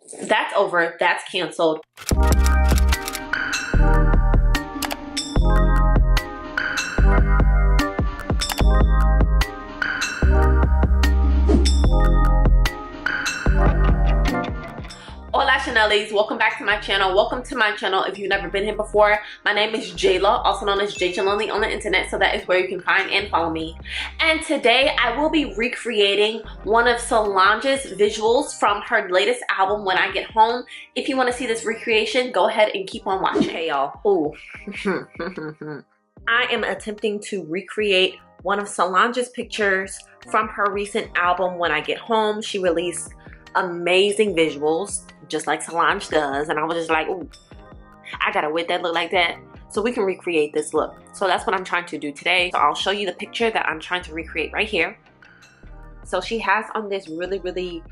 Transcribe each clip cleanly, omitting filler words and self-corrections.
That's over. That's canceled. Hola Chanellies, welcome back to my channel. Welcome to my channel if you've never been here before. My name is Jayla, also known as J Chanellie on the internet, so that is where you can find and follow me. And today I will be recreating one of Solange's visuals from her latest album, When I Get Home. If you want to see this recreation, go ahead and keep on watching. Hey y'all. Ooh. I am attempting to recreate one of Solange's pictures from her recent album, When I Get Home. She released amazing visuals, just like Solange does, and I was just like, ooh, I gotta wit that look like that so we can recreate this look. So that's what I'm trying to do today. So I'll show you the picture that I'm trying to recreate right here. So she has on this really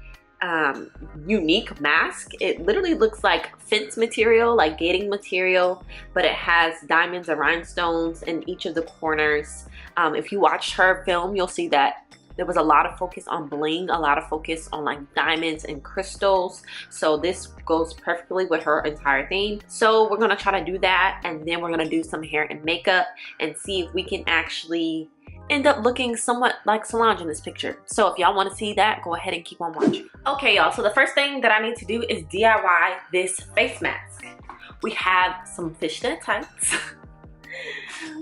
unique mask. It literally looks like fence material, like gating material, but it has diamonds and rhinestones in each of the corners. If you watched her film, you'll see that there was a lot of focus on bling, a lot of focus on like diamonds and crystals. So this goes perfectly with her entire theme. So we're gonna try to do that, and then we're gonna do some hair and makeup and see if we can actually end up looking somewhat like Solange in this picture. So if y'all wanna see that, go ahead and keep on watching. Okay y'all, so the first thing that I need to do is DIY this face mask. We have some fishnet tights.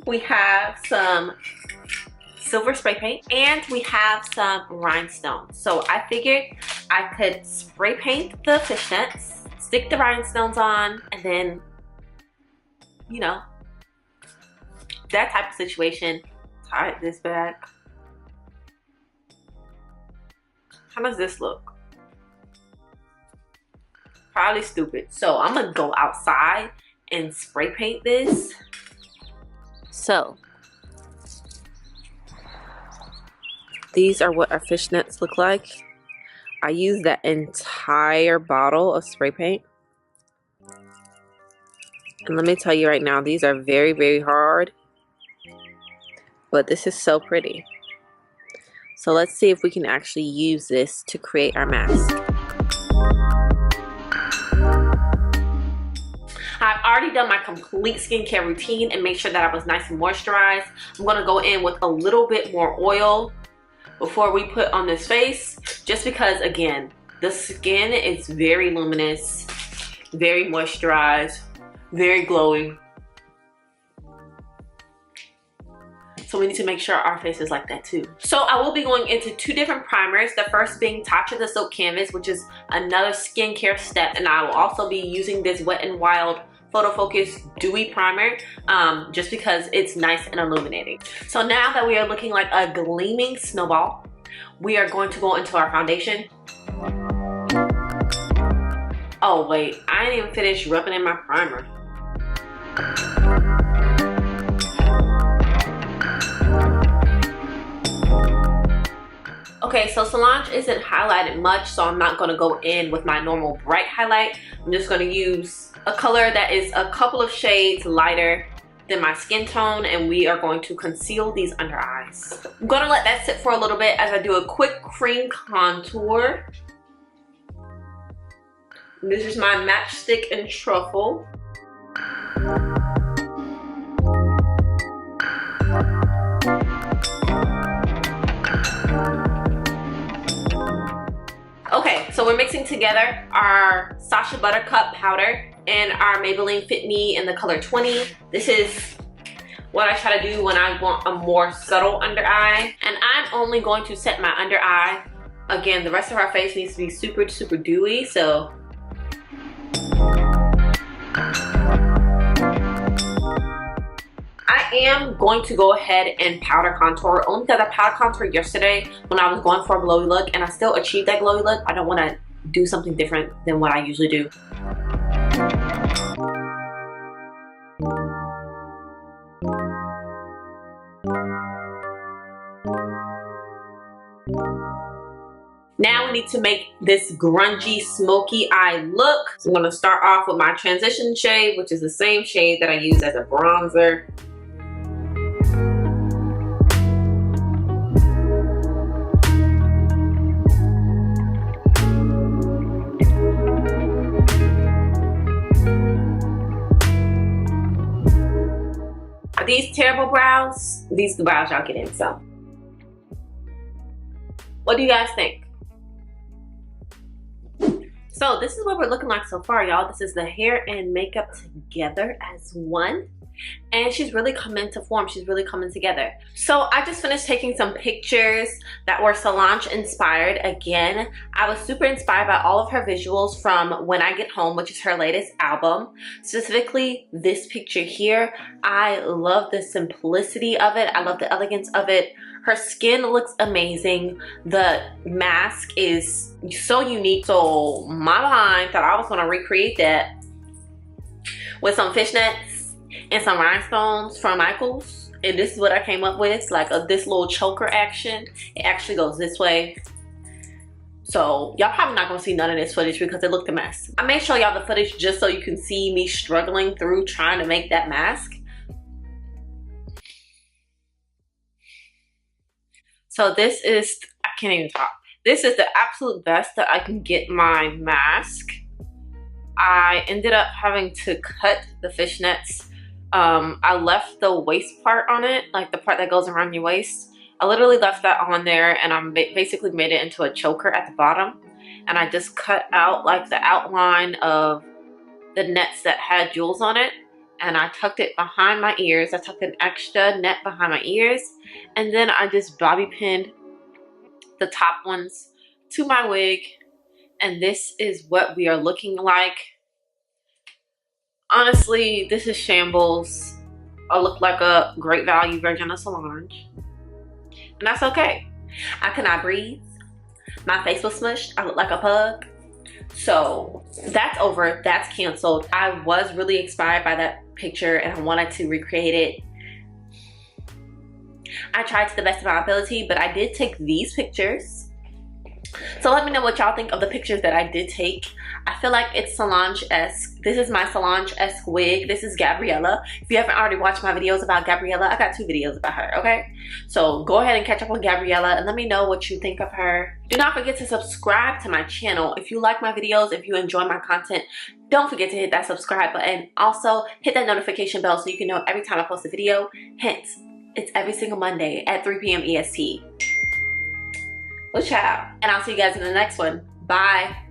We have some silver spray paint, and we have some rhinestones. So I figured I could spray paint the fishnets, stick the rhinestones on, and then, you know, that type of situation. Tie this back. How does this look? Probably stupid. So I'm gonna go outside and spray paint this. So these are what our fishnets look like. I used that entire bottle of spray paint. And let me tell you right now, these are very hard. But this is so pretty. So let's see if we can actually use this to create our mask. I've already done my complete skincare routine and make sure that I was nice and moisturized. I'm gonna go in with a little bit more oil before we put on this face, just because again, the skin is very luminous, very moisturized, very glowing. So we need to make sure our face is like that too. So I will be going into two different primers. The first being Tatcha the Silk Canvas, which is another skincare step, and I will also be using this Wet n Wild Photo Focus Dewy Primer, just because it's nice and illuminating. So now that we are looking like a gleaming snowball, we are going to go into our foundation. Oh wait, I didn't even finish rubbing in my primer. Okay, so Solange isn't highlighted much, so I'm not going to go in with my normal bright highlight. I'm just going to use a color that is a couple of shades lighter than my skin tone, and we are going to conceal these under eyes. I'm going to let that sit for a little bit as I do a quick cream contour. This is my Matchstick and Truffle. Okay, so we're mixing together our Sacha Buttercup powder and our Maybelline Fit Me in the color 20. This is what I try to do when I want a more subtle under eye. And I'm only going to set my under eye. Again, the rest of our face needs to be super dewy, so. I am going to go ahead and powder contour, only because I powder contoured yesterday when I was going for a glowy look, and I still achieved that glowy look. I don't want to do something different than what I usually do. Now we need to make this grungy smoky eye look. So I'm going to start off with my transition shade, which is the same shade that I use as a bronzer. these terrible brows, these are the brows y'all get in. So what do you guys think? So this is what we're looking like so far, y'all. This is the hair and makeup together as one. And she's really come into form. She's really coming together. So I just finished taking some pictures that were Solange inspired. Again, I was super inspired by all of her visuals from When I Get Home, which is her latest album. Specifically this picture here. I love the simplicity of it. I love the elegance of it. Her skin looks amazing. The mask is so unique. So my behind thought I was gonna recreate that with some fishnets and some rhinestones from Michael's, and this is what I came up with, like this little choker action. It actually goes this way. So y'all probably not gonna see none of this footage because it looked a mess. I may show y'all the footage just so you can see me struggling through trying to make that mask. So this is, I can't even talk. This is the absolute best that I can get my mask. I ended up having to cut the fishnets. I left the waist part on it, like the part that goes around your waist. I literally left that on there, and I basically made it into a choker at the bottom. And I just cut out like the outline of the nets that had jewels on it. And I tucked it behind my ears. I tucked an extra net behind my ears. And then I just bobby pinned the top ones to my wig. And this is what we are looking like. Honestly, this is shambles. I look like a great value version of Solange. And that's okay. I cannot breathe. My face was smushed. I look like a pug. So that's over. That's canceled. I was really inspired by that picture and I wanted to recreate it. I tried to the best of my ability, but I did take these pictures. So let me know what y'all think of the pictures that I did take. I feel like it's Solange-esque. This is my Solange-esque wig. This is Gabriela. If you haven't already watched my videos about Gabriela, I got 2 videos about her, okay? So go ahead and catch up on Gabriela and let me know what you think of her. Do not forget to subscribe to my channel. If you like my videos, if you enjoy my content, don't forget to hit that subscribe button. Also, hit that notification bell so you can know every time I post a video. Hence, it's every single Monday at 3 p.m. EST. Well, ciao. And I'll see you guys in the next one. Bye.